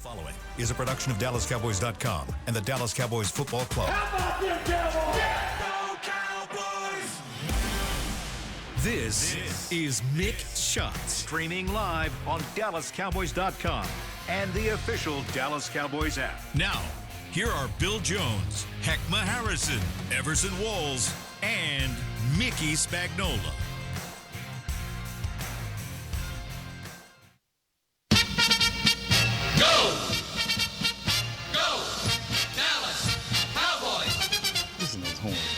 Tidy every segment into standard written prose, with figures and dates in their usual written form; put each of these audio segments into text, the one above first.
following is a production of DallasCowboys.com and the Dallas Cowboys Football Club. How about them Cowboys? Go Cowboys! This is Mick Shots, streaming live on DallasCowboys.com and the official Dallas Cowboys app. Now, here are Bill Jones, Hek'ma Harrison, Everson Walls, and Mickey Spagnola.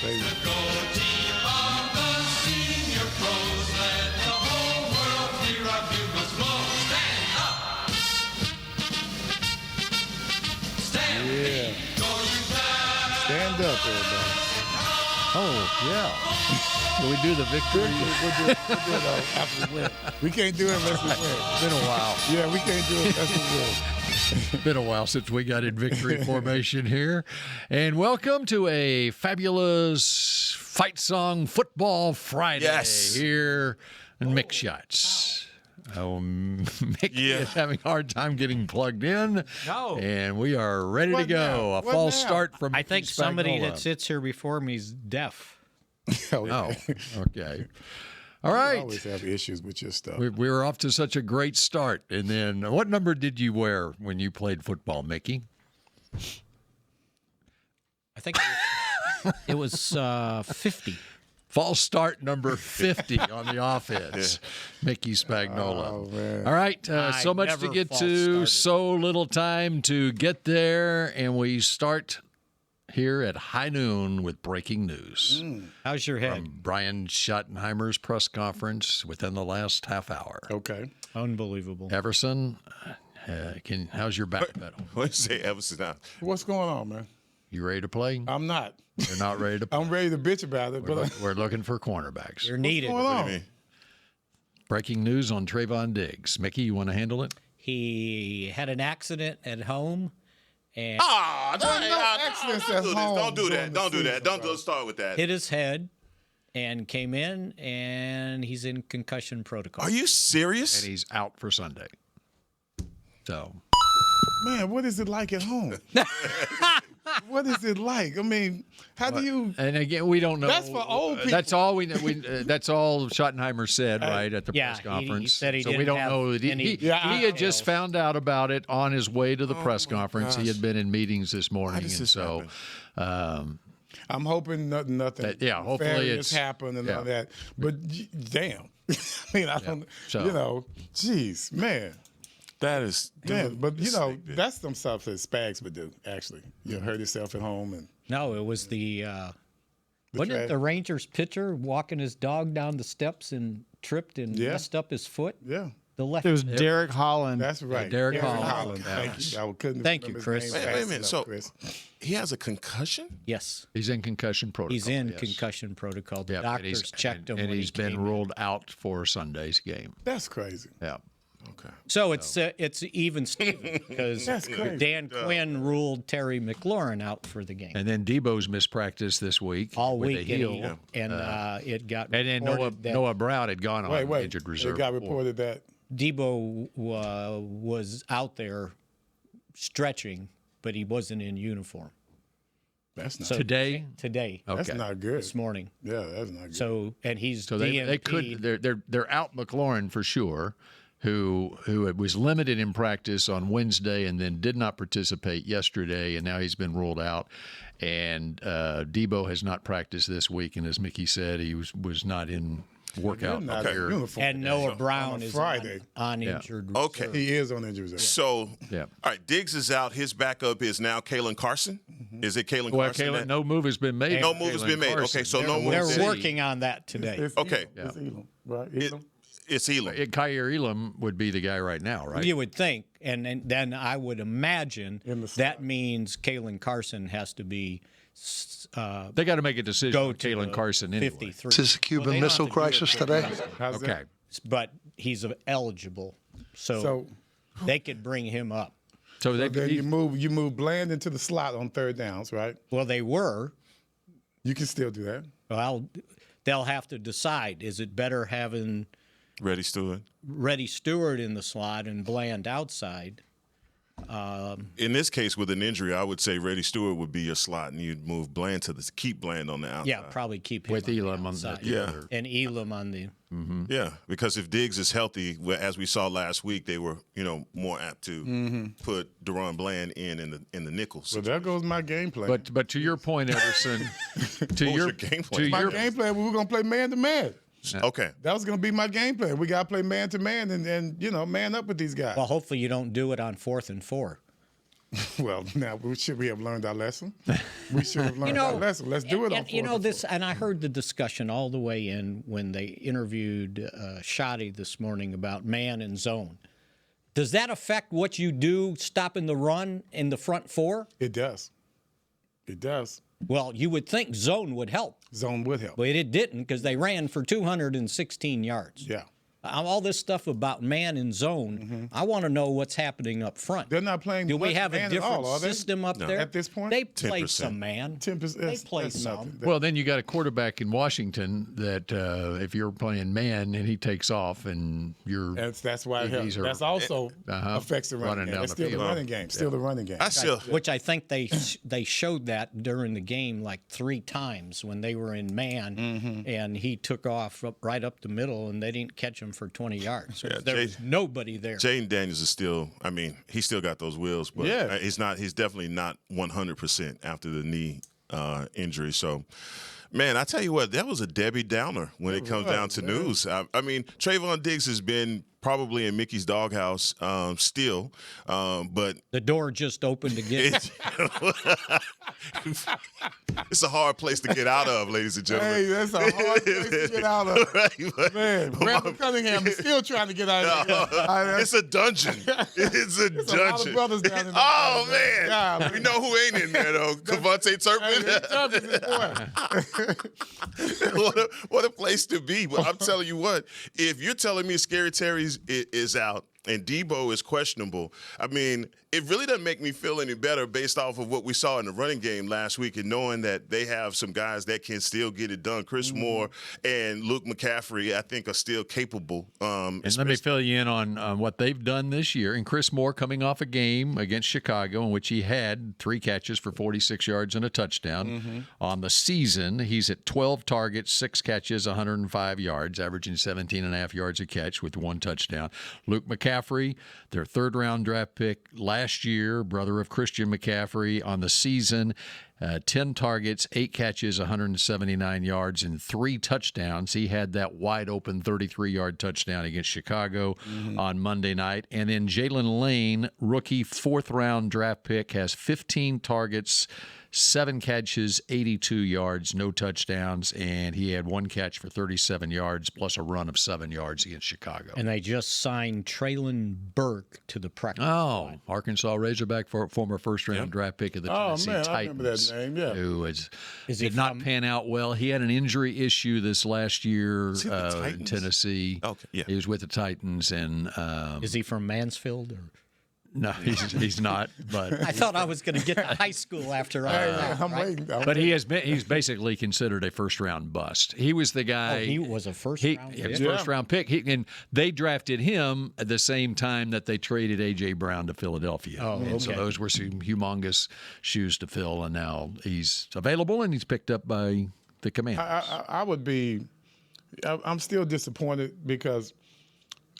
Baby. The gold team of the senior pros, let the whole world hear our bugles blow. Stand up! Stand Yeah. Go you guys! Stand up, everybody. Oh, yeah. Can we do the victory? We'll do it after we win. We can't do it unless we win. It's been a while. Yeah, we can't do it unless we win. Been a while since we got in victory formation here. And welcome to a fabulous Fight Song Football Friday here in Mick Shots. Oh, Mick is having a hard time getting plugged in. No. And we are ready to go. now? A What false now? start from I think Mickey somebody Spagnola. that sits here before me is deaf. Oh, okay. All I right. always have issues with your stuff. We were off to such a great start. And then what number did you wear when you played football, Mickey? I think it was 50. False start number 50 on the offense. Mickey Spagnola. Oh, man. All right, so I much to never get false to, started. so little time to get there, and we start here at high noon with breaking news. How's your head? From Brian Schottenheimer's press conference within the last half hour. Okay. Unbelievable. Everson, how's your back pedal? What did you say, Everson? Now, What's going on, man? You ready to play? I'm not. You're not ready to play? I'm ready to bitch about it, but We're looking for cornerbacks. You're needed. what's going on? Breaking news on Trevon Diggs. Mickey, you want to handle it? He had an accident at home. And accidents at home Don't do during that. the Don't do that. season, Don't bro. start with that. hit his head and came in, and he's in concussion protocol. Are you serious? And he's out for Sunday. So, Man, what is it like at home? What is it like? I mean, how do you? and again, we don't know. That's for old people. That's all we know. That's all Schottenheimer said, right, at the Yeah, press he conference. said he so we didn't don't have know that any- he Yeah, had just details. found out about it on his way to the press conference. He had been in meetings this morning, does and this so. I'm hoping nothing hopefully nefarious it's- happened and all that. But damn, I mean, I don't. So- Geez, man. That is. Yeah, but that's some stuff that Spags would do. Actually, you hurt yourself at home and No, it was wasn't it track. the Rangers pitcher walking his dog down the steps and tripped and Yeah. messed up his foot? yeah, The left. It was Derek Holland. that's right. Derek Holland. Thank you. I couldn't. Thank you, remember his Chris. name Wait a fast minute. enough, So Chris. he has a concussion? Yes. He's in concussion protocol. He's in yes. concussion protocol. The Yep, and he's- doctors checked him and when he's he been came in. ruled out for Sunday's game. That's crazy. Yeah. Okay. So it's even Steven because That's crazy. Dan Quinn ruled Terry McLaurin out for the game And then Debo's missed practice this week all with week, a and, heel. it got And then reported that Noah Brown had gone on Wait. injured It reserve. got before. reported that. Debo was out there stretching, but he wasn't in uniform That's not. Today? today, Okay. That's not good. this morning. Yeah, that's not good. So and he's So they DNP'd. could they're out McLaurin for sure, who was limited in practice on Wednesday and then did not participate yesterday, and now he's been ruled out. And Debo has not practiced this week, and as Mickey said, he was not in workout You're not in here. uniform. and Noah Brown on a is Friday. on injured. Okay. reserve. He is on injury reserve. So, Yeah. all right, Diggs is out. His backup is now Kalen Carson. Is it Kalen Well, Carson? Kalen, no move has been made. No on move has Kalen been made. Carson. Okay, so no move. They're City. working on that today. It's Okay. Elam. It's Elam, right? Elam? It's Elam. Kyer Elam would be the guy right now, right? You would think, and then I would imagine In the that means Kalen Carson has to be They got to make a decision go on to Kalen the Carson anyway. 53. Is this a Cuban Missile Crisis today? How's Okay. that? But he's eligible, so So they could bring him up. So they then you move Bland into the slot on third downs, right? Well, they were. You can still do that. Well, they'll have to decide: is it better having Ready Stewart. Reddy Stewart in the slot and Bland outside? In this case, with an injury, I would say Reddy Stewart would be your slot, and you'd move Bland keep Bland on the outside. Yeah, probably keep him With on Elam the on the outside. Yeah. And Elam on the. Yeah, because if Diggs is healthy, as we saw last week, they were more apt to put Deron Bland in the nickel. So there goes my game plan. But to your point, Everson, What was your game plan? my game plan, we were going to play man to man. Okay. That was going to be my game plan. We got to play man to man and man up with these guys. Well, hopefully you don't do it on 4th and 4. Well, now we have learned our lesson. We should have learned our lesson. Let's do it on 4th and 4. And I heard the discussion all the way in when they interviewed Shoddy this morning about man and zone. Does that affect what you do stopping the run in the front 4? It does. It does. Well, you would think zone would help. Zone would help. But it didn't because they ran for 216 yards. Yeah. All this stuff about man and zone, I want to know what's happening up front. They're not playing Do we much have a man at different all, are they? system up there? At this point? They play 10%. some man. 10%. They play that's some. nothing. well, then you got a quarterback in Washington that if you're playing man and he takes off and you're That's why it helps. These are- That's also affects the running running game. down It's the still the field. running game. Still the running game. Which I think they showed that during the game like 3 times when they were in man, and he took off right up the middle, and they didn't catch him for 20 yards. So there was nobody there. Jaydon Daniels is still. I mean, he's still got those wheels, but Yeah. he's not. He's definitely not 100% after the knee injury. So, man, I tell you what, that was a Debbie Downer when it comes down to news. I mean, Trevon Diggs has been probably in Mickey's doghouse still, but The door just opened again. it's a hard place to get out of, ladies and gentlemen. Hey, that's a hard place to get out of. Right, Man, Randall Cunningham is still trying to get out of here. It's a dungeon. It's a There's dungeon. a lot of brothers down in Oh there. man, God, we know who ain't in there though. Devontae Turpin. What a place to be. But I'm telling you what, if you're telling me Scary Terry is out and Debo is questionable, I mean, it really doesn't make me feel any better based off of what we saw in the running game last week and knowing that they have some guys that can still get it done. Chris Moore and Luke McCaffrey, I think, are still capable. And let me fill you in on what they've done this year. And Chris Moore coming off a game against Chicago in which he had 3 catches for 46 yards and a touchdown. On the season, he's at 12 targets, 6 catches, 105 yards, averaging 17.5 yards a catch with 1 touchdown. Luke McCaffrey, their 3rd-round draft pick last year, brother of Christian McCaffrey, on the season, 10 targets, 8 catches, 179 yards, and 3 touchdowns. He had that wide-open 33-yard touchdown against Chicago on Monday night. And then Jalen Lane, rookie 4th-round draft pick, has 15 targets, 7 catches, 82 yards, no touchdowns, and he had 1 catch for 37 yards plus a run of 7 yards against Chicago. And they just signed Traylon Burke to the practice squad. Arkansas Razorback, former first-round draft pick of the Tennessee man, Titans. I remember that name, yeah. Who he did not pan out well. He had an injury issue this last year he with the in Titans? Tennessee. Okay, yeah. He was with the Titans, and Is he from Mansfield? Or? no, he's not. But I thought I was going to get to high school after all that. I'm right? waiting. But he's basically considered a first-round bust. He was the guy. He was a first-round pick? First-round pick. And they drafted him at the same time that they traded A.J. Brown to Philadelphia. And so those were some humongous shoes to fill, and now he's available, and he's picked up by the Commanders. I would be. I'm still disappointed because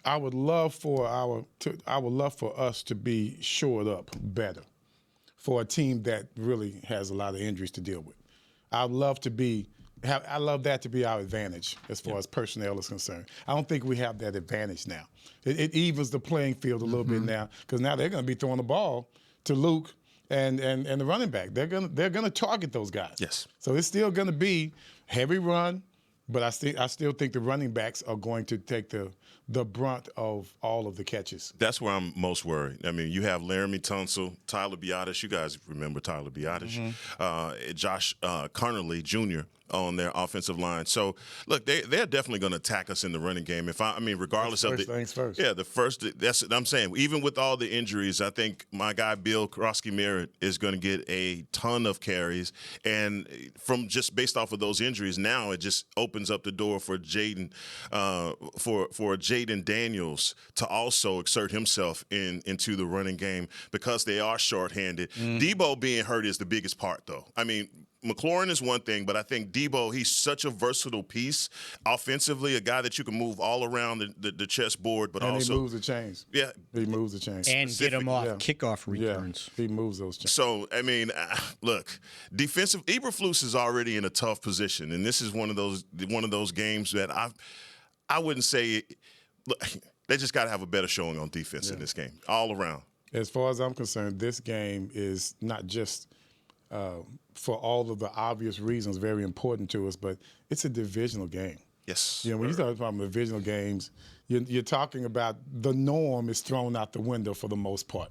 I would love for us to be shored up better for a team that really has a lot of injuries to deal with. I love that to be our advantage as far as personnel is concerned. I don't think we have that advantage now. It evens the playing field a little bit now because now they're going to be throwing the ball to Luke and the running back. They're gonna target those guys. Yes. So it's still going to be heavy run, but I still think the running backs are going to take the brunt of all of the catches. That's where I'm most worried. I mean, you have Laramie Tunsil, Tyler Biadasz. You guys remember Tyler Biadasz. Josh Carnley Jr., on their offensive line. So, look, they're definitely going to attack us in the running game. Regardless of things first. Yeah, that's what I'm saying. Even with all the injuries, I think my guy Bill Krosky-Merritt is going to get a ton of carries. And from just based off of those injuries, now it just opens up the door for Jaydon Daniels to also exert himself into the running game because they are shorthanded. Debo being hurt is the biggest part, though. I mean, McLaurin is one thing, but I think Debo, he's such a versatile piece offensively, a guy that you can move all around the chessboard, but also he moves the chains. Yeah, he moves the chains and get him off kickoff returns. Yeah, he moves those chains. So look, defensive. Eberflus is already in a tough position, and this is one of those games that I wouldn't say. Look, they just got to have a better showing on defense in this game, all around. As far as I'm concerned, this game is not just for all of the obvious reasons very important to us, but it's a divisional game. Yes. When you talk about divisional games, you're talking about the norm is thrown out the window for the most part.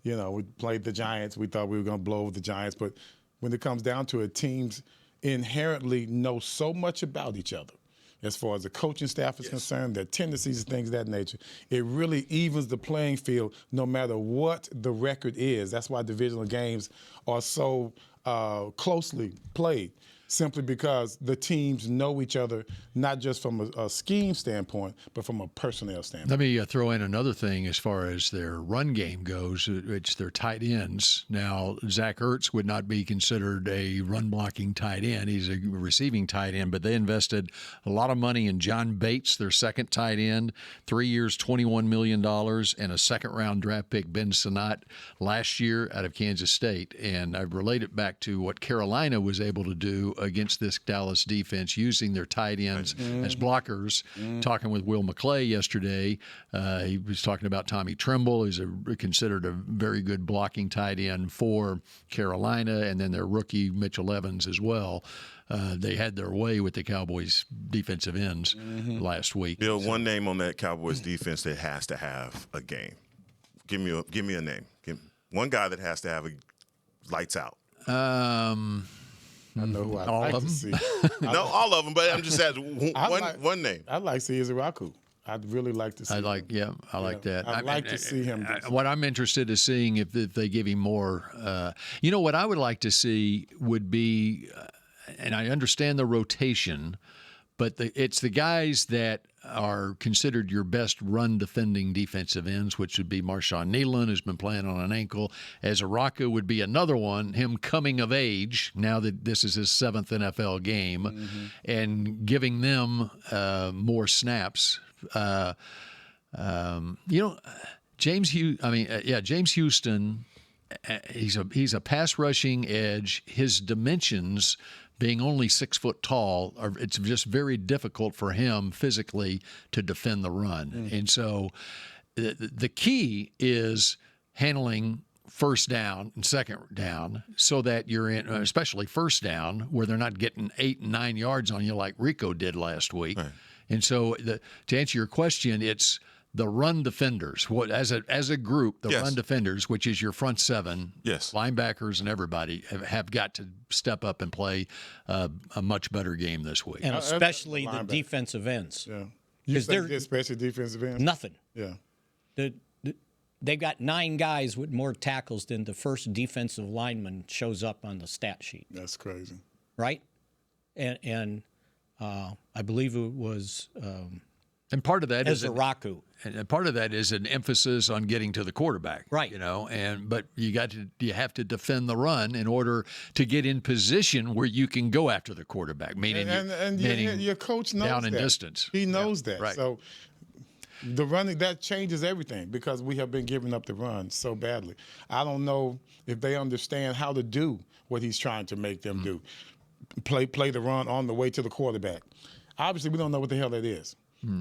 We played the Giants. We thought we were going to blow over the Giants, but when it comes down to it, teams inherently know so much about each other. As far as the coaching staff is concerned, their tendencies and things of that nature, it really evens the playing field no matter what the record is. That's why divisional games are so closely played, simply because the teams know each other, not just from a scheme standpoint, but from a personnel standpoint. Let me throw in another thing as far as their run game goes. It's their tight ends. Now, Zach Ertz would not be considered a run-blocking tight end. He's a receiving tight end, but they invested a lot of money in John Bates, their second tight end, 3 years, $21 million, and a second-round draft pick, Ben Sinnott, last year out of Kansas State. And I relate it back to what Carolina was able to do against this Dallas defense using their tight ends as blockers. Talking with Will McClay yesterday, he was talking about Tommy Tremble, who's considered a very good blocking tight end for Carolina, and then their rookie Mitchell Evans as well. They had their way with the Cowboys defensive ends last week. Bill, one name on that Cowboys defense that has to have a game. Give me a name. One guy that has to have a lights out. I know who I'd all like of to them? see. No, all of them, but I'm just asking one name. I'd like to see Izaraku. I'd really like to see him. I like that. I'd like to see him. What I'm interested in seeing if they give him more. What I would like to see would be, and I understand the rotation, but it's the guys that are considered your best run-defending defensive ends, which would be Marshawn Nealon, who's been playing on an ankle. Ezaraku would be another one, him coming of age, now that this is his 7th NFL game, and giving them more snaps. James Houston, he's a pass-rushing edge. His dimensions, being only 6 foot tall, it's just very difficult for him physically to defend the run. And so the key is handling first down and second down so that you're in, especially first down, where they're not getting 8 and 9 yards on you like Rico did last week. Right. And so to answer your question, it's the run defenders, as a group, the run defenders, which is your front seven, linebackers and everybody, have got to step up and play a much better game this week. And especially the defensive ends. Yeah. You think especially defensive ends? Nothing. Yeah. They've got 9 guys with more tackles than the first defensive lineman shows up on the stat sheet. That's crazy. Right? And I believe it was and part of that is Ezaraku. And part of that is an emphasis on getting to the quarterback, right? But you have to defend the run in order to get in position where you can go after the quarterback. Meaning your coach knows down that. in distance. He knows that. Right. So the running, that changes everything because we have been giving up the run so badly. I don't know if they understand how to do what he's trying to make them do. Play the run on the way to the quarterback. Obviously, we don't know what the hell that is.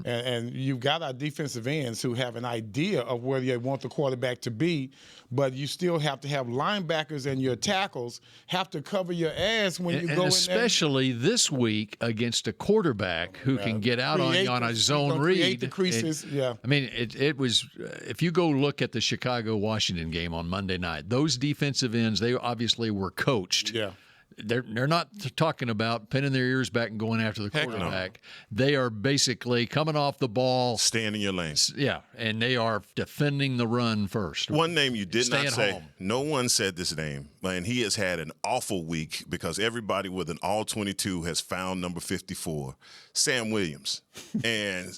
And you've got our defensive ends who have an idea of where they want the quarterback to be, but you still have to have linebackers and your tackles have to cover your ass when you go in. Especially this week against a quarterback who can get out on you on a zone read. Create the creases, I mean, it was, if you go look at the Chicago-Washington game on Monday night, those defensive ends, they obviously were coached. Yeah. they're not talking about pinning their ears back and going after the quarterback. No. They are basically coming off the ball. Staying in your lane. Yeah, and they are defending the run first. One name you did not say. Home. No one said this name, and he has had an awful week because everybody with an all-22 has found number 54, Sam Williams. And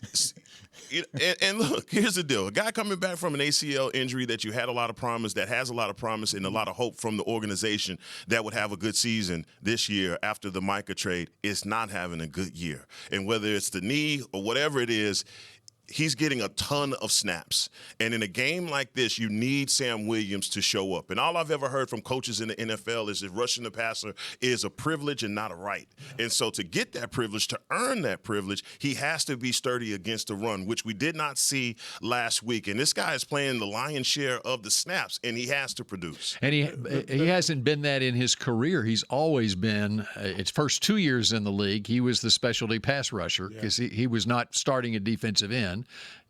look, here's the deal. A guy coming back from an ACL injury that you had a lot of promise, that has a lot of promise and a lot of hope from the organization that would have a good season this year after the Micah trade is not having a good year. And whether it's the knee or whatever it is, he's getting a ton of snaps. And in a game like this, you need Sam Williams to show up. And all I've ever heard from coaches in the NFL is that rushing the passer is a privilege and not a right. And so to get that privilege, to earn that privilege, he has to be sturdy against the run, which we did not see last week. And this guy is playing the lion's share of the snaps, and he has to produce. And he hasn't been that in his career. He's always been, its first 2 years in the league, he was the specialty pass rusher because he was not starting a defensive end.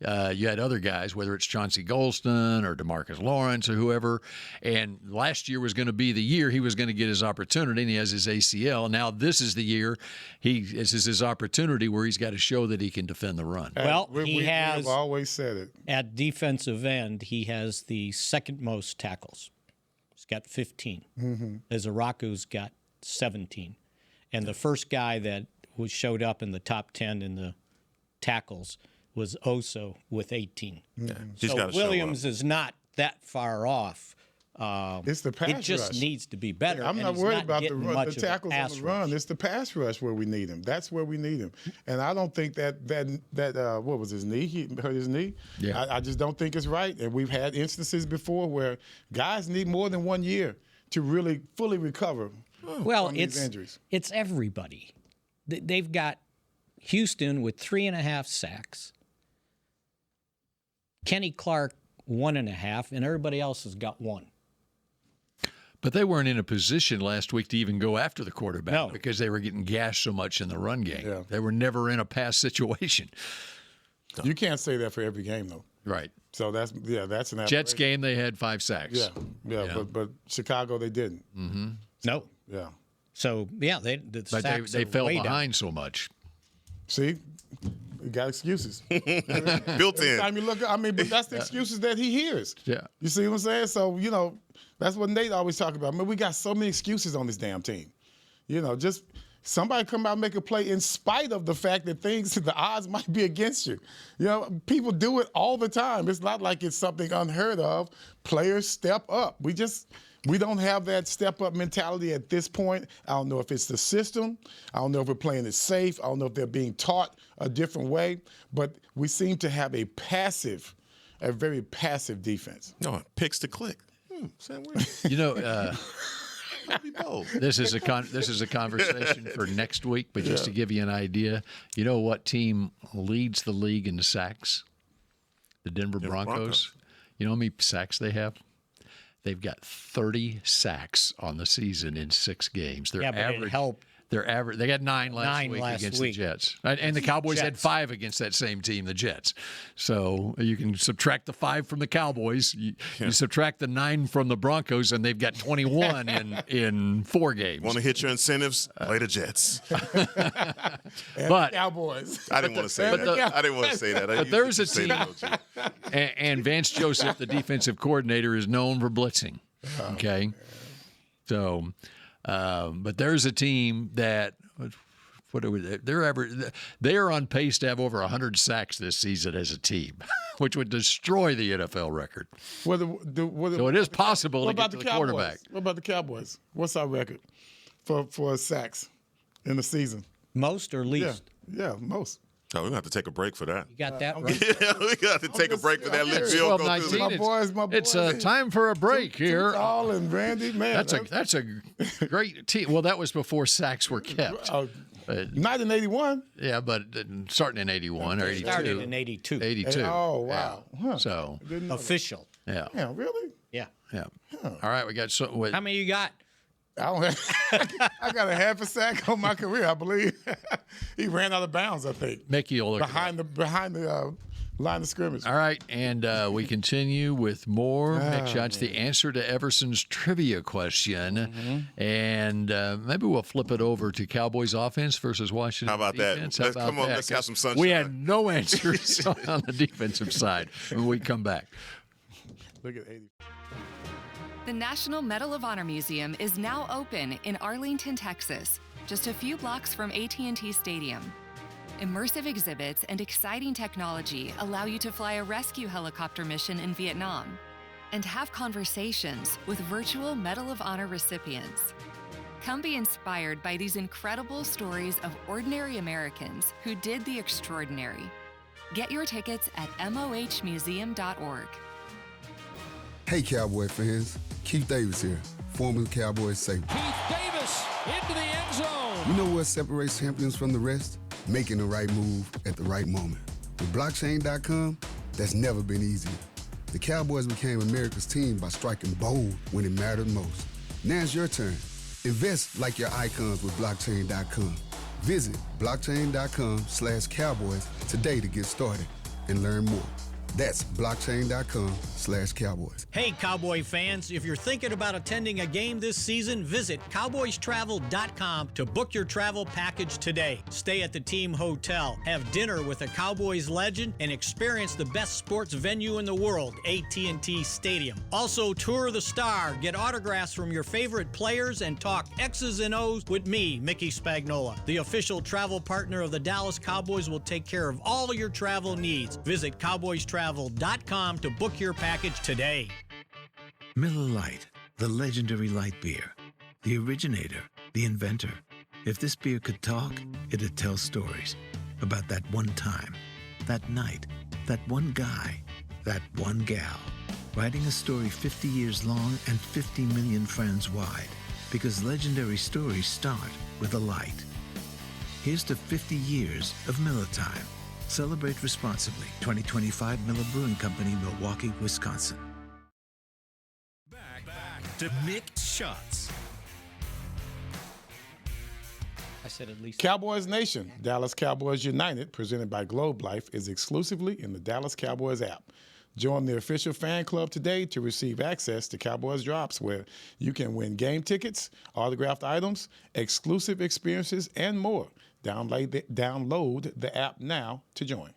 You had other guys, whether it's Chauncey Golston or DeMarcus Lawrence or whoever, and last year was going to be the year he was going to get his opportunity, and he has his ACL. Now this is the year this is his opportunity where he's got to show that he can defend the run. Well, we have always said it. At defensive end, he has the second most tackles. He's got 15. Izaraku's got 17. And the first guy that showed up in the top 10 in the tackles was Oso with 18. Yeah. He's So Williams is not that far off. It's the pass rush. It just needs to be better. I'm not worried about the tackles on the run. Rush. It's the pass rush where we need him. That's where we need him. And I don't think that what was his knee? He hurt his knee. Yeah. I just don't think it's right. And we've had instances before where guys need more than 1 year to really fully recover from these injuries. It's everybody. They've got Houston with 3.5 sacks. Kenny Clark 1.5, and everybody else has got 1. But they weren't in a position last week to even go after the quarterback because they were getting gashed so much in the run game. Yeah. They were never in a pass situation. You can't say that for every game, though. Right. So that's an aberration. Jets game, they had 5 sacks. Yeah. But Chicago, they didn't. Mm-hmm. No. Yeah. So, the sacks they are fell way behind down. so much. See? You got excuses. Built in. I mean, look, but that's the excuses that he hears. Yeah. You see what I'm saying? So, that's what Nate always talk about. We got so many excuses on this damn team. Just somebody come out and make a play in spite of the fact that the odds might be against you. People do it all the time. It's not like it's something unheard of. Players step up. We don't have that step-up mentality at this point. I don't know if it's the system. I don't know if we're playing it safe. I don't know if they're being taught a different way. But we seem to have a very passive defense. No, picks to click. Sam Williams. This is a conversation for next week. But just to give you an idea, you know what team leads the league in sacks? The Denver Broncos. You know how many sacks they have? They've got 30 sacks on the season in 6 games. Their average. Their average. They got 9 last week against the Jets, and the Cowboys had 5 against that same team, the Jets. So you can subtract the 5 from the Cowboys. You subtract the 9 from the Broncos, and they've got 21 in 4 games. Want to hit your incentives? Play the Jets. But Cowboys. I didn't want to say that. I didn't want to say that. But there's a team, and Vance Joseph, the defensive coordinator, is known for blitzing. Okay, so. But there's a team that they are on pace to have over 100 sacks this season as a team, which would destroy the NFL record. So it is possible to get to the quarterback. What about the Cowboys? What's our record for sacks in the season? Most or least? Yeah, most. Oh, we're going to have to take a break for that. You got that right? Yeah, we're going to have to take a break for that. Let Bill go through My boys. It's time for a break here. All and Randy, man. That's a great team. Well, that was before sacks were kept. Not in 81. Yeah, but starting in 81 or 82. Started in 82. 82. Oh, wow. Yeah. Huh. So Official. Yeah. Yeah, really? Yeah. Yeah. All right, we got How many you got? I don't have. I got a half a sack on my career, I believe. He ran out of bounds, I think. Mickey will look behind the Line of scrimmage. All right, and we continue with more Mick Shots, the answer to Everson's trivia question. And maybe we'll flip it over to Cowboys offense versus Washington How about defense. that? Come on, let's have some sunshine. We had no answers on the defensive side when we come back. Look at 80. The National Medal of Honor Museum is now open in Arlington, Texas, just a few blocks from AT&T Stadium. Immersive exhibits and exciting technology allow you to fly a rescue helicopter mission in Vietnam and have conversations with virtual Medal of Honor recipients. Come be inspired by these incredible stories of ordinary Americans who did the extraordinary. Get your tickets at mohmuseum.org. Hey, Cowboy fans. Keith Davis here, former Cowboys safety. Keith Davis into the end zone. You know what separates champions from the rest? Making the right move at the right moment. With blockchain.com, that's never been easier. The Cowboys became America's team by striking bold when it mattered most. Now it's your turn. Invest like your icons with blockchain.com. Visit blockchain.com/Cowboys today to get started and learn more. That's blockchain.com/Cowboys. Hey, Cowboy fans, if you're thinking about attending a game this season, visit cowboystravel.com to book your travel package today. Stay at the team hotel, have dinner with a Cowboys legend, and experience the best sports venue in the world, AT&T Stadium. Also, tour the Star, get autographs from your favorite players, and talk X's and O's with me, Mickey Spagnola. The official travel partner of the Dallas Cowboys will take care of all your travel needs. Visit cowboystravel.com to book your package today. Miller Lite, the legendary light beer. The originator, the inventor. If this beer could talk, it'd tell stories about that one time, that night, that one guy, that one gal. Writing a story 50 years long and 50 million friends wide. Because legendary stories start with a light. Here's to 50 years of Miller Time. Celebrate responsibly. 2025 Miller Brewing Company, Milwaukee, Wisconsin. Back to Mick Shots. I said at least. Cowboys Nation, Dallas Cowboys United, presented by Globe Life, is exclusively in the Dallas Cowboys app. Join the official fan club today to receive access to Cowboys Drops, where you can win game tickets, autographed items, exclusive experiences, and more. Download the app now to join.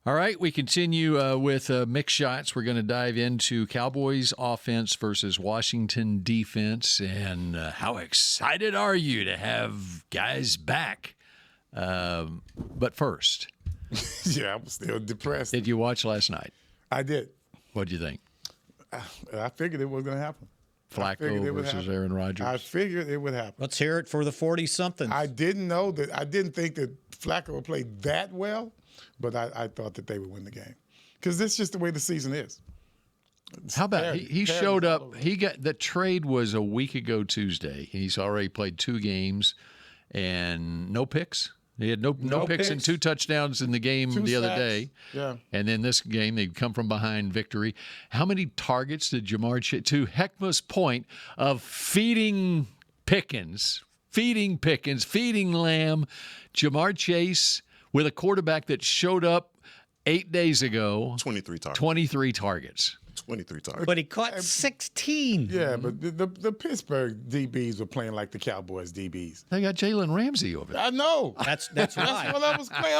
All right, we continue with Mick Shots. We're going to dive into Cowboys offense versus Washington defense. And how excited are you to have guys back? But first. Yeah, I'm still depressed. Did you watch last night? I did. What'd you think? I figured it was going to happen. Flacco versus Aaron Rodgers. I figured it would happen. Let's hear it for the 40-somethings. I didn't think that Flacco would play that well, but I thought that they would win the game. Because that's just the way the season is. How about he showed up? The trade was a week ago Tuesday. He's already played 2 games and no picks. He had no picks and 2 touchdowns in the game the other day. Yeah. And then this game, they come from behind victory. How many targets did Jamar Chase, to Hek'ma's point of feeding Pickens, feeding Lamb, Jamar Chase with a quarterback that showed up 8 days ago. 23 targets. 23 targets. 23 targets. But he caught 16. Yeah, but the Pittsburgh DBs were playing like the Cowboys DBs. They got Jalen Ramsey over there. I know. That's That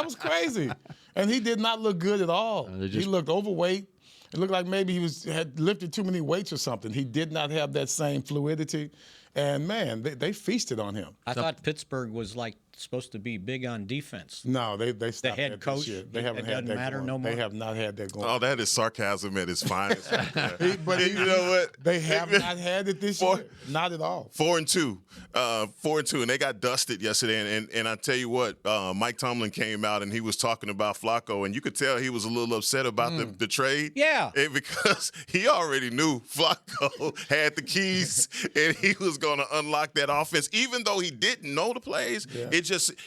was crazy. And he did not look good at all. He looked overweight. It looked like maybe he had lifted too many weights or something. He did not have that same fluidity. And, man, they feasted on him. I thought Pittsburgh was supposed to be big on defense. No, they stopped the head that coach. this year. They haven't had that matter going. no more. They have not had that going. Oh, that is sarcasm at its finest. But you know what? They have not had it this year. Not at all. 4-2, 4-2, and they got dusted yesterday. And I tell you what, Mike Tomlin came out and he was talking about Flacco, and you could tell he was a little upset about the trade. Yeah, because he already knew Flacco had the keys and he was going to unlock that offense, even though he didn't know the plays. Yeah.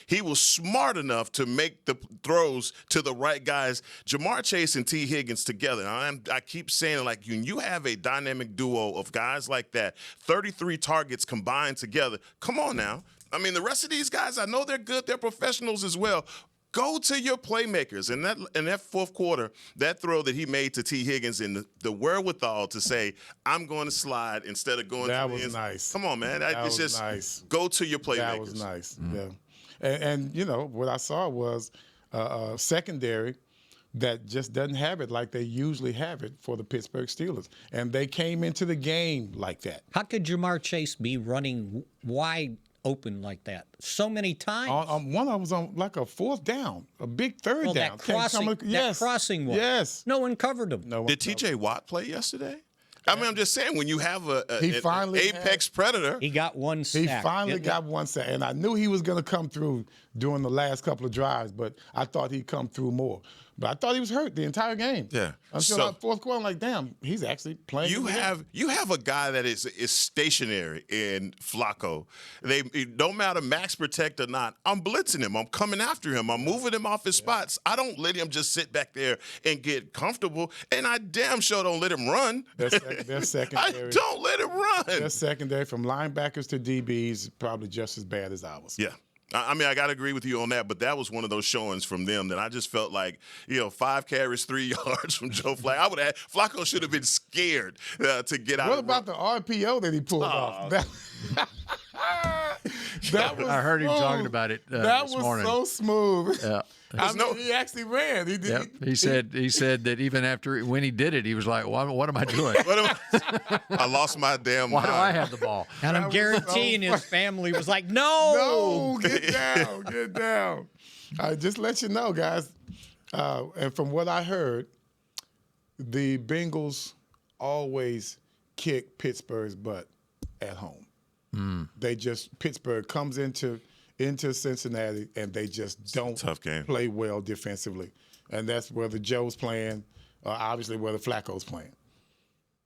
He was smart enough to make the throws to the right guys. Jamar Chase and T. Higgins together. I keep saying, like, when you have a dynamic duo of guys like that, 33 targets combined together, come on now. I mean, the rest of these guys, I know they're good. They're professionals as well. Go to your playmakers. And that fourth quarter, that throw that he made to T. Higgins and the wherewithal to say, I'm going to slide instead of going to the end. That was nice. Come on, man. That it's was just nice. Go to your playmakers. That was nice, yeah. And, you know, what I saw was a secondary that just doesn't have it like they usually have it for the Pittsburgh Steelers. And they came into the game like that. How could Jamar Chase be running wide open like that so many times? One of them was on like a fourth down, a big third down. That crossing one. Yes. No one covered him. No one Did T.J. Watt play yesterday? I mean, I'm just saying, when you have an apex predator. He got one sack. He finally got one sack. And I knew he was going to come through during the last couple of drives, but I thought he'd come through more. But I thought he was hurt the entire game. Yeah. Until that fourth quarter, I'm like, damn, he's actually playing. You have a guy that is stationary in Flacco. It don't matter max protect or not. I'm blitzing him. I'm coming after him. I'm moving him off his spots. I don't let him just sit back there and get comfortable. And I damn sure don't let him run. Their secondary. I don't let him run. Their secondary from linebackers to DBs probably just as bad as ours. Yeah. I mean, I got to agree with you on that, but that was one of those showings from them that I just felt like, 5 carries, 3 yards from Joe Flacco. Flacco should have been scared to get out. What about the RPO that he pulled off? That was I heard him talking about it this morning. That was so smooth. Yeah. He actually ran. He did. Yep. He said that even when he did it, he was like, what am I doing? I lost my damn Why mind. do I have the ball? And I'm guaranteeing his family was like, no, get down. Just let you know, guys. And from what I heard, the Bengals always kick Pittsburgh's butt at home. Pittsburgh comes into Cincinnati and they just don't play well defensively. And that's where the Joe's playing, obviously where the Flacco's playing.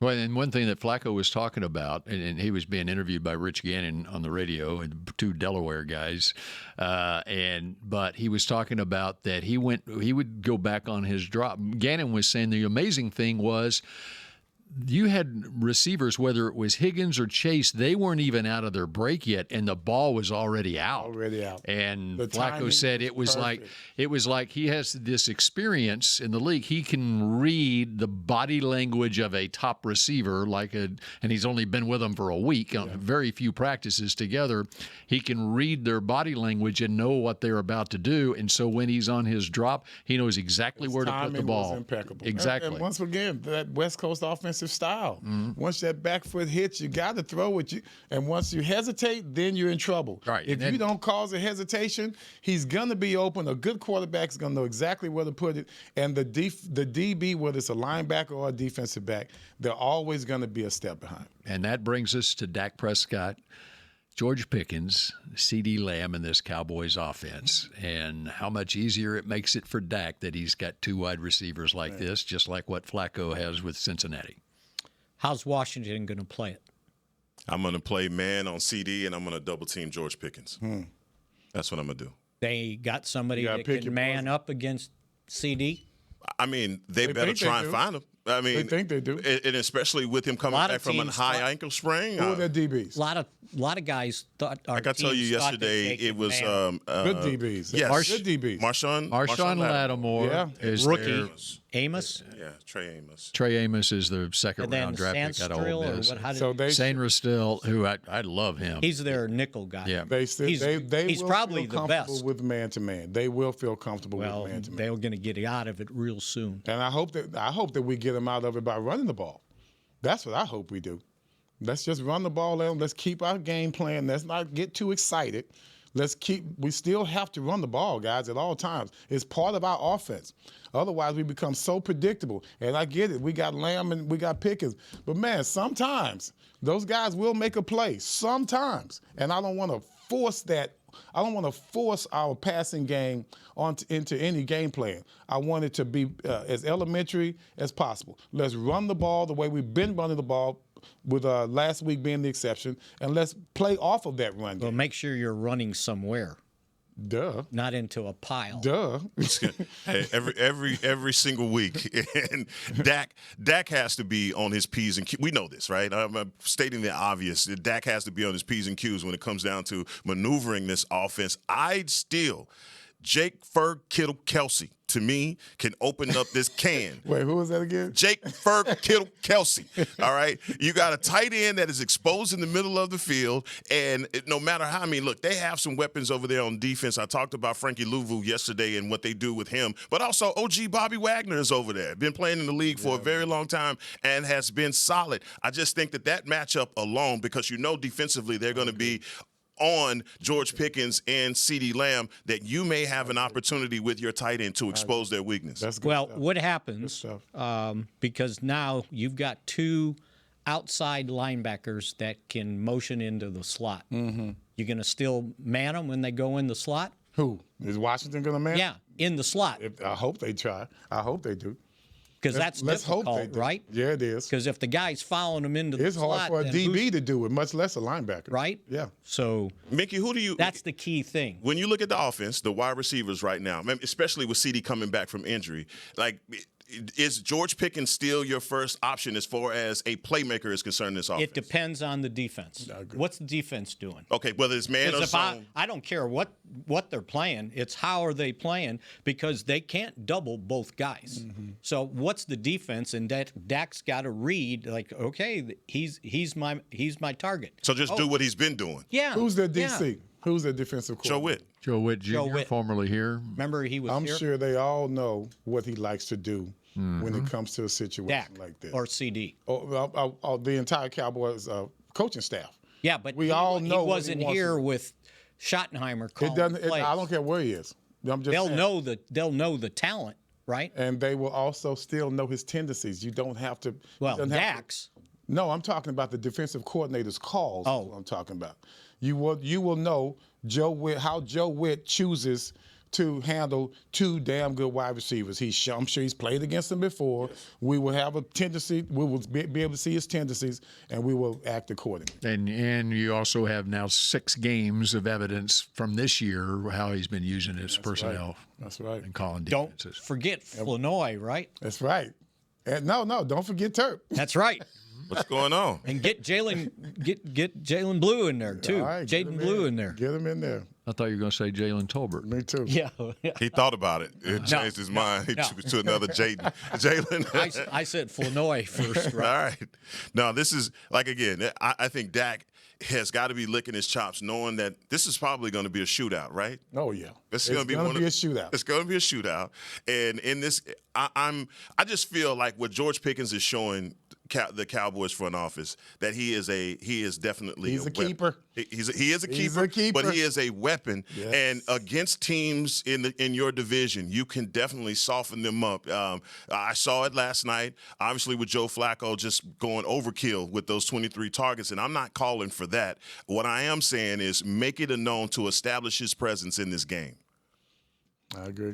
Well, and one thing that Flacco was talking about, and he was being interviewed by Rich Gannon on the radio, and 2 Delaware guys, but he was talking about that he would go back on his drop. Gannon was saying the amazing thing was, you had receivers, whether it was Higgins or Chase, they weren't even out of their break yet, and the ball was already out. And Flacco said it was like he has this experience in the league. He can read the body language of a top receiver, and he's only been with them for a week, on very few practices together. He can read their body language and know what they're about to do, and so when he's on his drop, he knows exactly where to put the ball. Was impeccable. Exactly. And once again, that West Coast offensive style. Once that back foot hits, you got to throw it. And once you hesitate, then you're in trouble. Right. If you don't cause a hesitation, he's going to be open. A good quarterback's going to know exactly where to put it. And the DB, whether it's a linebacker or a defensive back, they're always going to be a step behind. And that brings us to Dak Prescott, George Pickens, CeeDee Lamb in this Cowboys offense, and how much easier it makes it for Dak that he's got 2 wide receivers like this, just like what Flacco has with Cincinnati. How's Washington going to play it? I'm going to play man on CD, and I'm going to double team George Pickens. That's what I'm going to do. They got somebody that can man up against CD? I mean, they better try and find him. I mean, they think they do, and especially with him coming back from a high ankle sprain. Who are their DBs? A lot of guys thought. Like I told you yesterday, it was good DBs. Yes, good DBs. Marshawn Lattimore is rookie. Amos? Yeah, Trey Amos. Trey Amos is the second-round draft pick out of Ole Miss. Shane Ristel, who I love him. He's their nickel guy. Yeah, he's probably the best with man-to-man. They will feel comfortable with man-to-man. They're going to get out of it real soon. And I hope that we get them out of it by running the ball. That's what I hope we do. Let's just run the ball at them. Let's keep our game plan. Let's not get too excited. We still have to run the ball, guys, at all times. It's part of our offense. Otherwise, we become so predictable. And I get it. We got Lamb and we got Pickens. But, man, sometimes those guys will make a play. Sometimes. And I don't want to force that. I don't want to force our passing game into any game plan. I want it to be as elementary as possible. Let's run the ball the way we've been running the ball, with last week being the exception, and let's play off of that run game. Well, make sure you're running somewhere. Duh. Not into a pile. Duh. Hey, every single week, and Dak has to be on his P's and Q's. We know this, right? I'm stating the obvious. Dak has to be on his P's and Q's when it comes down to maneuvering this offense. Jake Kittle Kelsey, to me, can open up this can. Wait, who was that again? Jake Kittle Kelsey. All right? You got a tight end that is exposed in the middle of the field, and no matter how, I mean, look, they have some weapons over there on defense. I talked about Frankie Louvu yesterday and what they do with him, but also OG Bobby Wagner is over there. Been playing in the league for a very long time and has been solid. I just think that matchup alone, because defensively they're going to be on George Pickens and CeeDee Lamb, that you may have an opportunity with your tight end to expose their weakness. That's good Well, stuff. what happens, because now you've got two outside linebackers that can motion into the slot. Mm-hmm. You're going to still man them when they go in the slot? Who? Is Washington going to man? Yeah, in the slot. I hope they try. I hope they do. Because that's difficult, right? Yeah, it is. Because if the guy's following them into the slot, it's hard for a DB to do it, much less a linebacker. Right? Yeah. So, Mickey, that's the key thing. When you look at the offense, the wide receivers right now, especially with CeeDee coming back from injury, like, is George Pickens still your first option as far as a playmaker is concerned in this offense? It depends on the defense. What's the defense doing? Okay, whether it's man or zone. I don't care what they're playing. It's how are they playing, because they can't double both guys. Mm-hmm. So what's the defense? And Dak's got to read, like, okay, he's my target. So just do what he's been doing. Yeah. Who's their DC? Yeah. Who's their defensive coordinator? Joe Witt Jr., formerly here. Remember he was I'm here? sure they all know what he likes to do when it comes to a situation Dak like this. or CD. Or the entire Cowboys coaching staff. Yeah, but we all know he wasn't here with Schottenheimer calling plays. I don't care where he is. I'm just they'll saying. know the talent, right? And they will also still know his tendencies. You don't have to. Well, Dak's. No, I'm talking about the defensive coordinator's calls. Oh, is what I'm talking about. You will know how Joe Witt chooses to handle two damn good wide receivers. I'm sure he's played against them before. Yes. We will have a tendency. We will be able to see his tendencies, and we will act accordingly. And you also have now 6 games of evidence from this year how he's been using his personnel. Right. That's right. And calling defenses. Don't forget Flournoy, right? That's right. And no, don't forget Turp. That's right. What's going on? And get Jalen Blue in there too. Right, Jaydon Blue in there. Get him in there. I thought you were going to say Jalen Tolbert. Me too. Yeah. He thought about it. It changed his mind. He took it to another Jaden. Jalen. I said Flournoy first. Right? All right. Now, this is, like, again, I think Dak has got to be licking his chops knowing that this is probably going to be a shootout, right? Oh, yeah. It's going to be a shootout. It's going to be a shootout. And in this, I just feel like what George Pickens is showing the Cowboys front office, that he is definitely a keeper. He is a keeper, but he is a weapon. Yes. And against teams in your division, you can definitely soften them up. I saw it last night, obviously with Joe Flacco just going overkill with those 23 targets, and I'm not calling for that. What I am saying is make it a known to establish his presence in this game. I agree.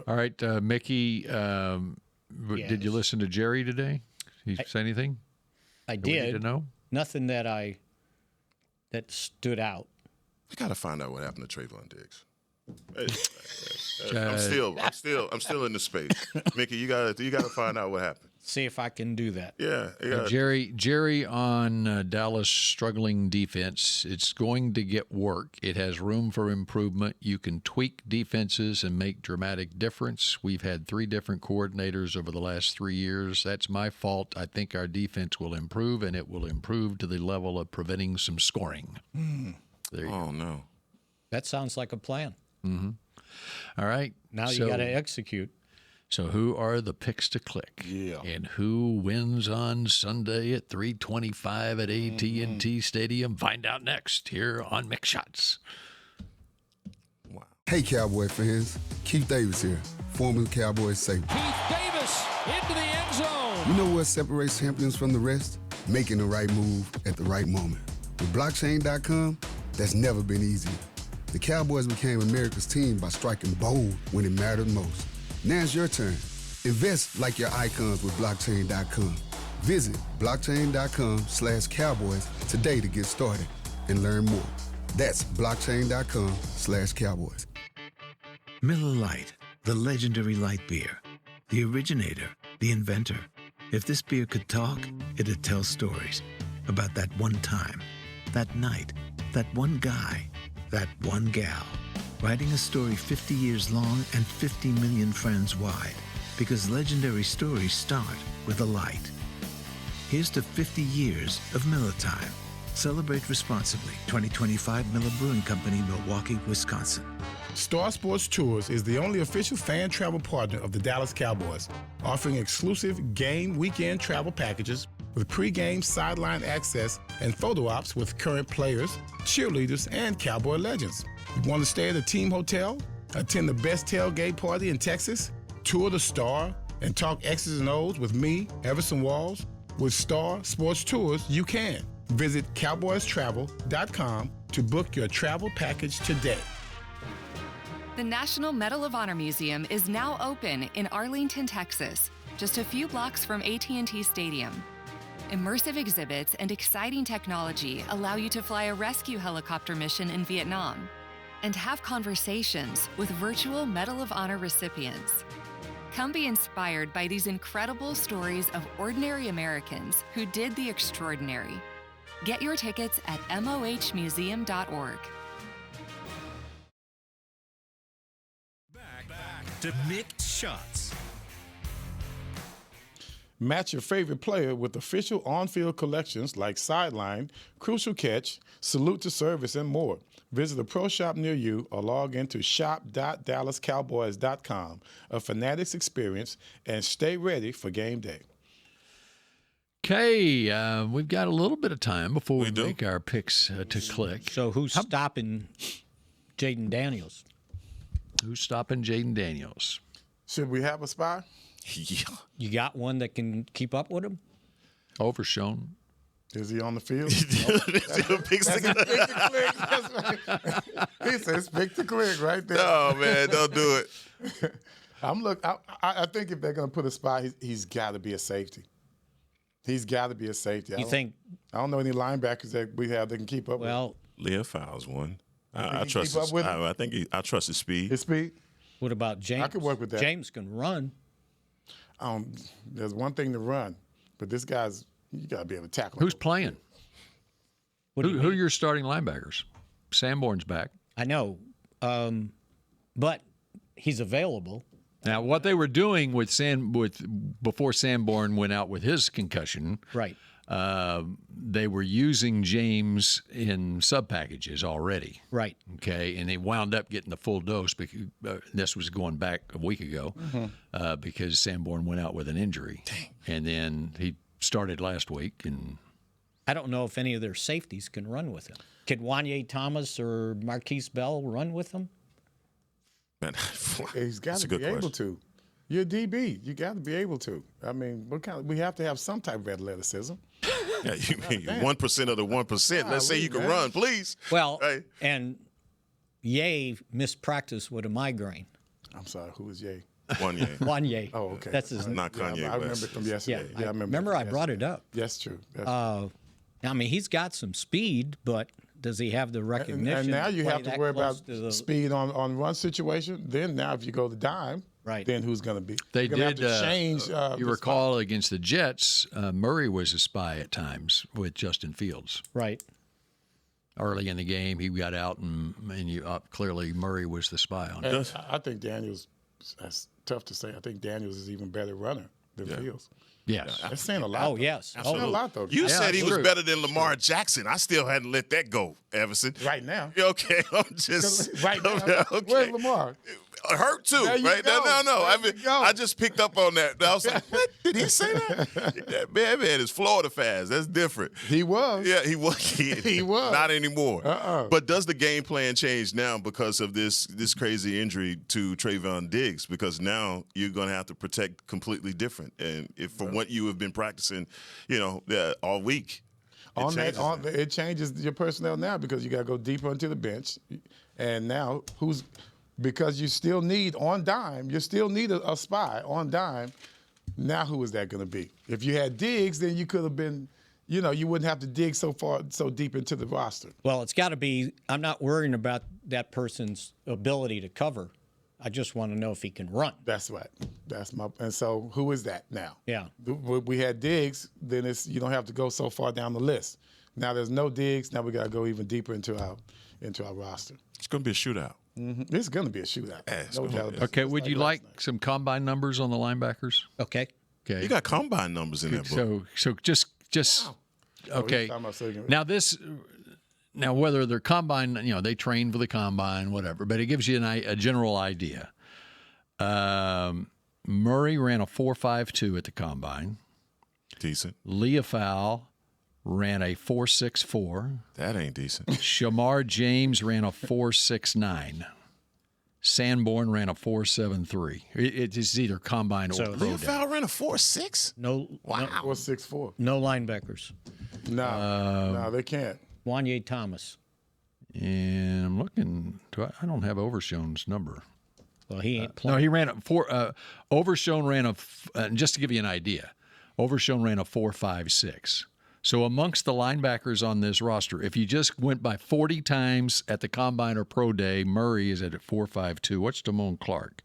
All right, Mickey, did you listen to Jerry today? He say anything? I did. We need to know? Nothing that stood out. I gotta find out what happened to Trevon Diggs. I'm still in the space. Mickey, you gotta find out what happened. See if I can do that. Yeah. Jerry on Dallas' struggling defense. It's going to get work. It has room for improvement. You can tweak defenses and make dramatic difference. We've had 3 different coordinators over the last 3 years. That's my fault. I think our defense will improve, and it will improve to the level of preventing some scoring. There you go. No. That sounds like a plan. Mm-hmm. All right. Now you got to execute. So who are the picks to click? Yeah. And who wins on Sunday at 3:25 at AT&T Stadium? Find out next here on Mick Shots. Wow. Hey, Cowboy fans. Keith Davis here, former Cowboys safety. Keith Davis into the end zone. You know what separates champions from the rest? Making the right move at the right moment. With blockchain.com, that's never been easier. The Cowboys became America's team by striking bold when it mattered most. Now it's your turn. Invest like your icons with blockchain.com. Visit blockchain.com/cowboys today to get started and learn more. That's blockchain.com/cowboys. Miller Lite, the legendary light beer. The originator, the inventor. If this beer could talk, it'd tell stories about that one time, that night, that one guy, that one gal. writing a story 50 years long and 50 million friends wide, because legendary stories start with a light. Here's to 50 years of Miller Time. Celebrate responsibly. 2025 Miller Brewing Company, Milwaukee, Wisconsin. Star Sports Tours is the only official fan travel partner of the Dallas Cowboys, offering exclusive game weekend travel packages with pre-game sideline access and photo ops with current players, cheerleaders, and Cowboy legends. You want to stay at a team hotel, attend the best tailgate party in Texas, tour the Star, and talk X's and O's with me, Everson Walls? With Star Sports Tours, you can. Visit cowboystravel.com to book your travel package today. The National Medal of Honor Museum is now open in Arlington, Texas, just a few blocks from AT&T Stadium. Immersive exhibits and exciting technology allow you to fly a rescue helicopter mission in Vietnam and have conversations with virtual Medal of Honor recipients. Come be inspired by these incredible stories of ordinary Americans who did the extraordinary. Get your tickets at mohmuseum.org. Back to Mick Shots. Match your favorite player with official on-field collections like Sideline, Crucial Catch, Salute to Service, and more. Visit a pro shop near you or log into shop.dallascowboys.com, a Fanatics experience, and stay ready for game day. Okay, we've got a little bit of time before we make our picks to click. So who's stopping Jaydon Daniels? Who's stopping Jaydon Daniels? Should we have a spy? Yeah. You got one that can keep up with him? Overshown. Is he on the field? Pick He says pick the click right there. Oh, man, don't do it. I think if they're going to put a spy, he's got to be a safety. He's got to be a safety. You think? I don't know any linebackers that we have that can keep up with him. Well, Leah Fowles one. I trust his, I think I trust his speed. His speed? what about James? I could work with that. James can run. There's one thing to run, but this guy's, you got to be able to tackle him. Who's playing? Who are your starting linebackers? Sanborn's back. I know, but he's available. Now, what they were doing before Sanborn went out with his concussion, right? They were using James in sub packages already, right? Okay, and they wound up getting the full dose. Because this was going back a week ago, because Sanborn went out with an injury, and then he started last week. And I don't know if any of their safeties can run with him. Could Wanye Thomas or Marquise Bell run with him? Man, he's got to be able to. You're a DB. You got to be able to. I mean, we have to have some type of athleticism. Yeah, you mean 1% of the 1%. Let's say you can run, please. Well, and Ye missed practice with a migraine. I'm sorry, who is Ye? Wanye. Wanye. Oh, okay. That's his name. Not Kanye I remember West. from yesterday. Yeah, I remember I brought it up. Yes, true. I mean, he's got some speed, but does he have the recognition? And now you to have play to that worry close about to the speed on run situation. Then now if you go to dime, right, then who's going to be? They You're gonna did have to change. You recall against the Jets, Murray was a spy at times with Justin Fields. Right. Early in the game, he got out, and clearly Murray was the spy on it. I think Daniels. That's tough to say. I think Daniels is even better runner than Fields. Yes. That's saying a lot. Oh, yes. That's saying a lot, though. You said he was true. better than Lamar Jackson. I still hadn't let that go, Everson. Right now. Okay, I'm just right now. Okay. Where's Lamar? Hurt too, There you right? go. No. I mean, There you go. I just picked up on that. I was like, what? Did he say that? That man is Florida fast. That's different. He was. Yeah, he was. He was. Not anymore. Uh-uh. But does the game plan change now because of this crazy injury to Trevon Diggs? Because now you're going to have to protect completely different. And if from what you have been practicing, all week. It changes your personnel now because you got to go deeper into the bench. And now because you still need on dime, you still need a spy on dime. Now who is that going to be? If you had Diggs, then you could have been, you wouldn't have to dig so deep into the roster. Well, it's got to be. I'm not worrying about that person's ability to cover. I just want to know if he can run. That's right. And so who is that now? Yeah. We had Diggs, then you don't have to go so far down the list. Now there's no Diggs. Now we got to go even deeper into our roster. It's going to be a shootout. Mm-hmm. It's going to be a shootout. No doubt about it. Okay, would you like some combine numbers on the linebackers? Okay. You got combine numbers in that book. So just okay. Now whether they're combine, they train for the combine, whatever, but it gives you a general idea. Murray ran a 4.52 at the combine. Decent. Leofau ran a 4.64. That ain't decent. Shamar James ran a 4.69. Sanborn ran a 4.73. It is either combine or pro day. Leofau ran a 4.6? No. Wow. 4.64. No linebackers. No, they can't. Wanye Thomas. And I'm looking. I don't have Overshown's number. Well, he ain't playing. No, he ran a Overshown ran a. Just to give you an idea, Overshown ran a 4.56. So amongst the linebackers on this roster, if you just went by 40 times at the combine or pro day, Murray is at 4.52. What's Damone Clark?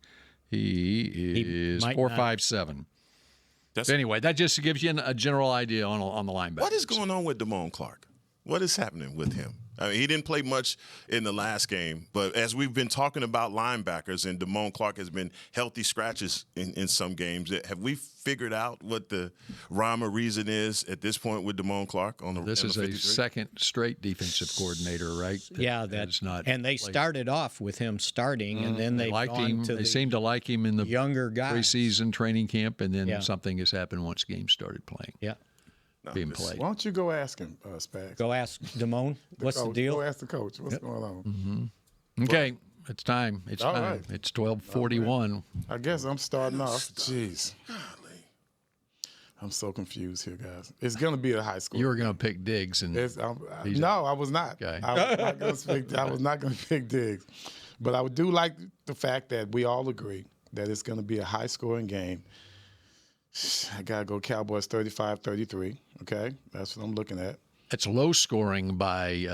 He is 4.57. Anyway, that just gives you a general idea on the linebackers. What is going on with Damone Clark? What is happening with him? I mean, he didn't play much in the last game, but as we've been talking about linebackers, and Damone Clark has been healthy scratches in some games, have we figured out what the rhyme or reason is at this point with Damone Clark on the? This is a second straight defensive coordinator, right? That's not. And they started off with him starting, and then they liked him. They seemed to like him in the younger guys preseason training camp, and then something has happened once games started playing. Yeah. Being played. Why don't you go ask him, Spags? Go ask Damone. What's the deal? Go ask the coach. What's going on? Mm-hmm. Okay, it's time. It's time. Right. It's 12:41. I guess I'm starting off. Jeez. I'm so confused here, guys. It's going to be a high school. You were going to pick Diggs, and no, I was not. Okay. I was not going to pick Diggs, but I do like the fact that we all agree that it's going to be a high-scoring game. I got to go Cowboys 35-33, okay? That's what I'm looking at. It's low scoring by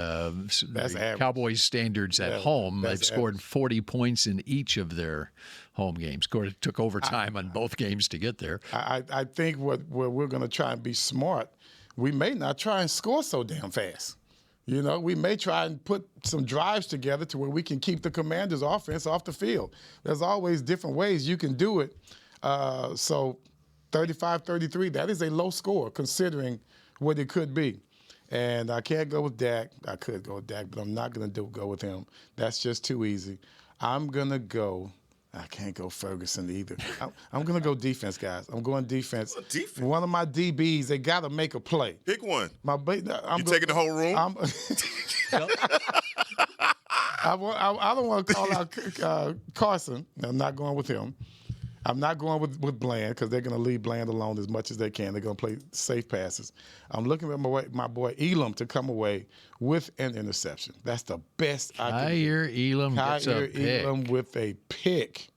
Cowboys standards at home. They've scored 40 points in each of their home games. It took overtime on both games to get there. I think what we're going to try and be smart, we may not try and score so damn fast. We may try and put some drives together to where we can keep the Commanders' offense off the field. There's always different ways you can do it. So 35-33, that is a low score considering what it could be. And I can't go with Dak. I could go with Dak, but I'm not going to go with him. That's just too easy. I'm going to go – I can't go Ferguson either. I'm going to go defense, guys. I'm going defense. Defense? One of my DBs, they got to make a play. Pick one. You taking the whole room? I don't want to call out Carson. I'm not going with him. I'm not going with Bland because they're going to leave Bland alone as much as they can. They're going to play safe passes. I'm looking at my boy Elam to come away with an interception. That's the best I can do. Elam gets a pick. Elam with a pick.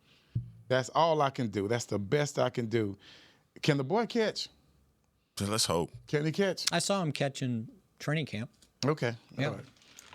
That's all I can do. That's the best I can do. Can the boy catch? Let's hope. Can he catch? I saw him catching training camp. Okay. Yeah. All right.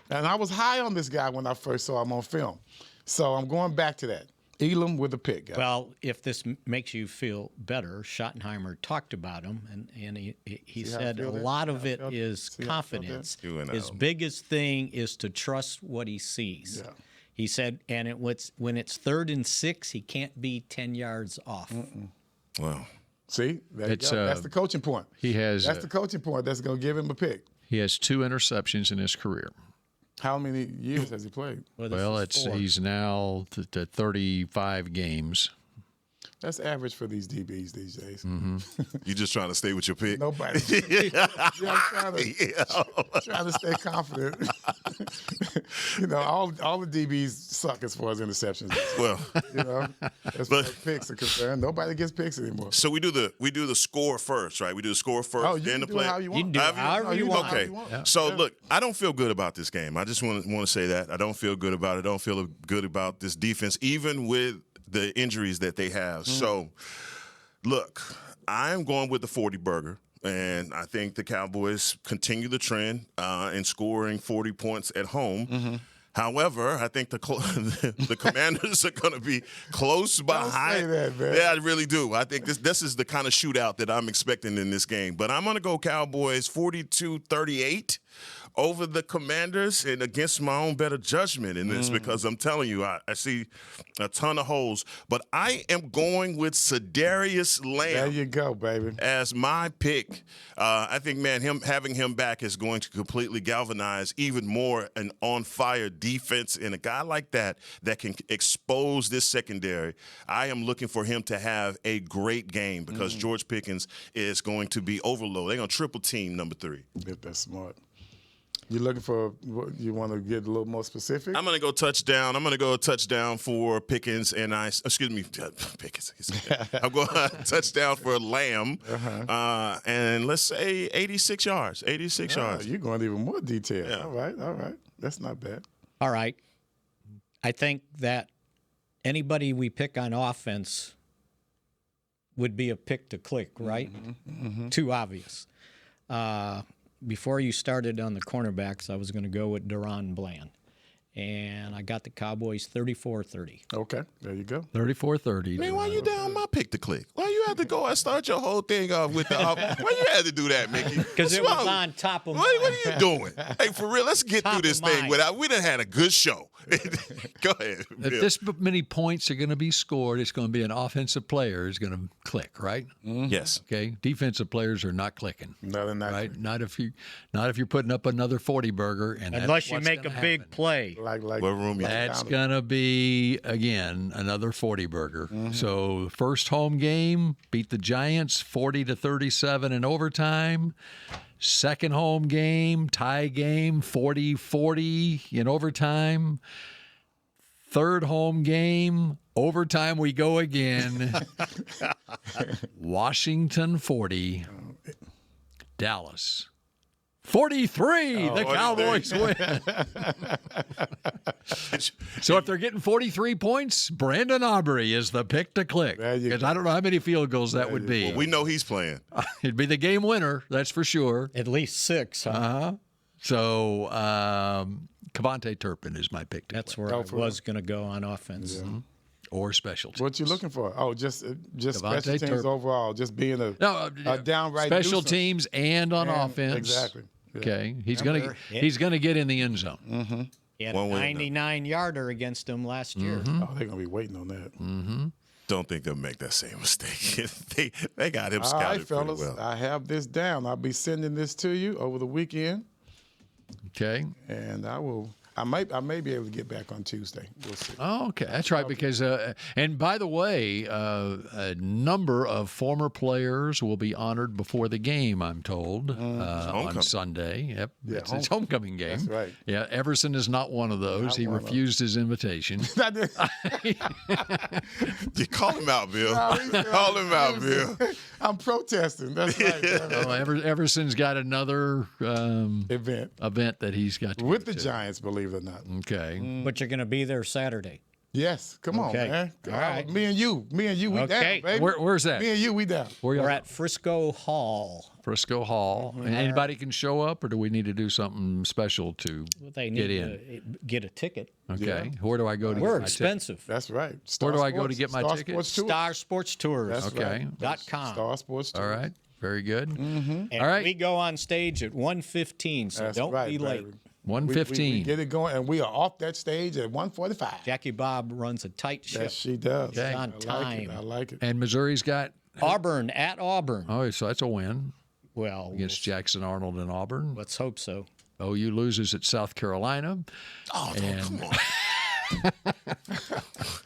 And I was high on this guy when I first saw him on film. So I'm going back to that. Elam with a pick, guys. Well, if this makes you feel better, Schottenheimer talked about him, and he said a lot of it is confidence. His biggest thing is to trust what he sees. Yeah. He said, and when it's 3rd and 6, he can't be 10 yards off. Wow. See, that's the coaching point. That's the coaching point that's going to give him a pick. He has 2 interceptions in his career. How many years has he played? Well, he's now to 35 games. That's average for these DBs these days. Mm-hmm. You just trying to stay with your pick? Nobody. I'm trying to stay confident. All the DBs suck as far as interceptions. Well, as far as picks are concerned, nobody gets picks anymore. So we do the score first, right? We do the score first. Oh, you can do it how you want. You can do it however you want. Okay. So look, I don't feel good about this game. I just want to say that I don't feel good about it. I don't feel good about this defense, even with the injuries that they have. So, look, I'm going with the 40 burger, and I think the Cowboys continue the trend in scoring 40 points at home. Mm-hmm. However, I think the Commanders are going to be close behind. Don't say that, man. Yeah, I really do. I think this is the kind of shootout that I'm expecting in this game. But I'm going to go Cowboys 42-38. over the Commanders and against my own better judgment in this because I'm telling you, I see a ton of holes. But I am going with Sedarius Lamb. There you go, baby. As my pick. I think, man, having him back is going to completely galvanize even more an on-fire defense. And a guy like that can expose this secondary, I am looking for him to have a great game because George Pickens is going to be overloaded. They're going to triple team number 3. That's smart. You looking for? You want to get a little more specific? I'm going to go touchdown. I'm going to go touchdown for Pickens and Pickens. I'm going touchdown for Lamb, and let's say 86 yards. 86 yards. You're going even more detail. Yeah. All right. That's not bad. All right. I think that anybody we pick on offense would be a pick to click, right? Too obvious. Before you started on the cornerbacks, I was going to go with Deron Bland. And I got the Cowboys 34-30. Okay, there you go. 34-30. Man, why you down my pick to click? Why you had to go and start your whole thing off with the why you had to do that, Mickey? Because it was on top of what are you doing? Hey, for real, let's get through this thing without. We done had a good show. Go ahead. If this many points are going to be scored, it's going to be an offensive player is going to click, right? Yes. Okay. Defensive players are not clicking. No, they're not. Right? Not if you're putting up another 40-burger, and unless you make a big play. Like what room you that's going to be, again, another 40-burger. So first home game, beat the Giants 40-37 in overtime. Second home game, tie game, 40-40 in overtime. Third home game, overtime we go again. Washington 40, Dallas 43. The Cowboys win. So if they're getting 43 points, Brandon Aubrey is the pick to click. Because I don't know how many field goals that would be. Well, we know he's playing. It'd be the game winner, that's for sure. At least 6. Huh? So Kevontae Turpin is my pick to That's click. where I was going to go on offense. Yeah. Or special teams. What you looking for? Oh, just special teams Turpin. overall. Just being a downright special nuisance. teams and on offense. Exactly. Yeah. Okay, he's gonna get in the end zone. He had a 99-yarder against them last year. Oh, they're gonna be waiting on that. Don't think they'll make that same mistake. they got him scouted All right, fellas, pretty well. I have this down. I'll be sending this to you over the weekend. Okay. And I may be able to get back on Tuesday. We'll see. Oh, okay. That's right. Because, and by the way, a number of former players will be honored before the game, I'm told, on Sunday. Yep. Yeah, It's homecoming game. That's right. Yeah, Everson is not one of those. He refused his invitation. You call him out, Bill. Call him out, Bill. I'm protesting. That's right. Everson's got another event that he's got to with the Giants, believe it or not. Okay. But you're going to be there Saturday. Yes. Come on, man. All right. Me and you, we down, baby. Where's that? Me and you, we down. We're at Frisco Hall. Frisco Hall. And anybody can show up, or do we need to do something special to They need get in? to get a ticket. Okay. Yeah. Where do I go to We're get my expensive. ticket? That's right. Where do I go to get my Star ticket? Sports Tours. Star Sports Tours. That's Okay. right. .com. Star Sports Tours. All right. Very good. And All right. we go on stage at 1:15, so That's don't right, be late. baby. 1:15. We get it going, and we are off that stage at 1:45. Jackie Bob runs a tight ship. Yes, she does. It's on time. I like it. And Missouri's got Auburn at Auburn. Oh, so that's a win Well, against Jackson Arnold and Auburn. let's hope so. OU loses at South Carolina. Oh, come on.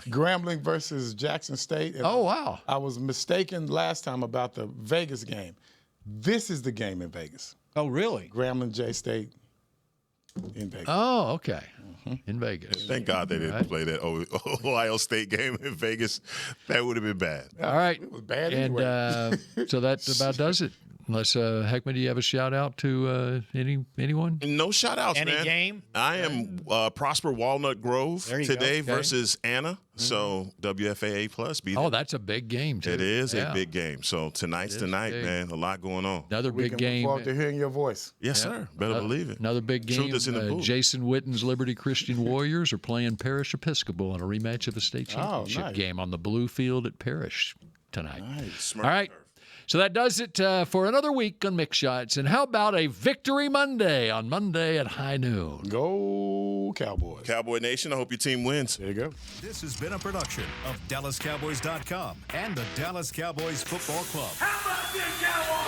Grambling versus Jackson State. And Oh, wow. I was mistaken last time about the Vegas game. This is the game in Vegas. Oh, really? Grambling J State in Vegas. Oh, okay. In Vegas. Thank God they didn't play that Ohio State game in Vegas. That would have been bad. All right. It was bad And anyway. so that about does it. Unless, Hek'ma, do you have a shout out to anyone? No shout outs, Any man. game? I am Prosper Walnut Grove There you today go. Okay. versus Anna. So WFAA plus. Be Oh, there. that's a big game, too. It is Yeah. a big game. So tonight's It is tonight, big. man. A lot going on. Another we big can game. look forward to hearing your voice. Yes, sir. Better believe it. Another big game. Truth is in the booth. Jason Witten's Liberty Christian Warriors are playing Parish Episcopal in a rematch of the state championship nice. game on the blue field at Parish tonight. Nice. All right. So that does it for another week on Mick Shots. And how about a Victory Monday on Monday at high noon? Go Cowboys. Cowboy Nation, I hope your team wins. There you go. This has been a production of DallasCowboys.com and the Dallas Cowboys Football Club. How about this, Cowboys?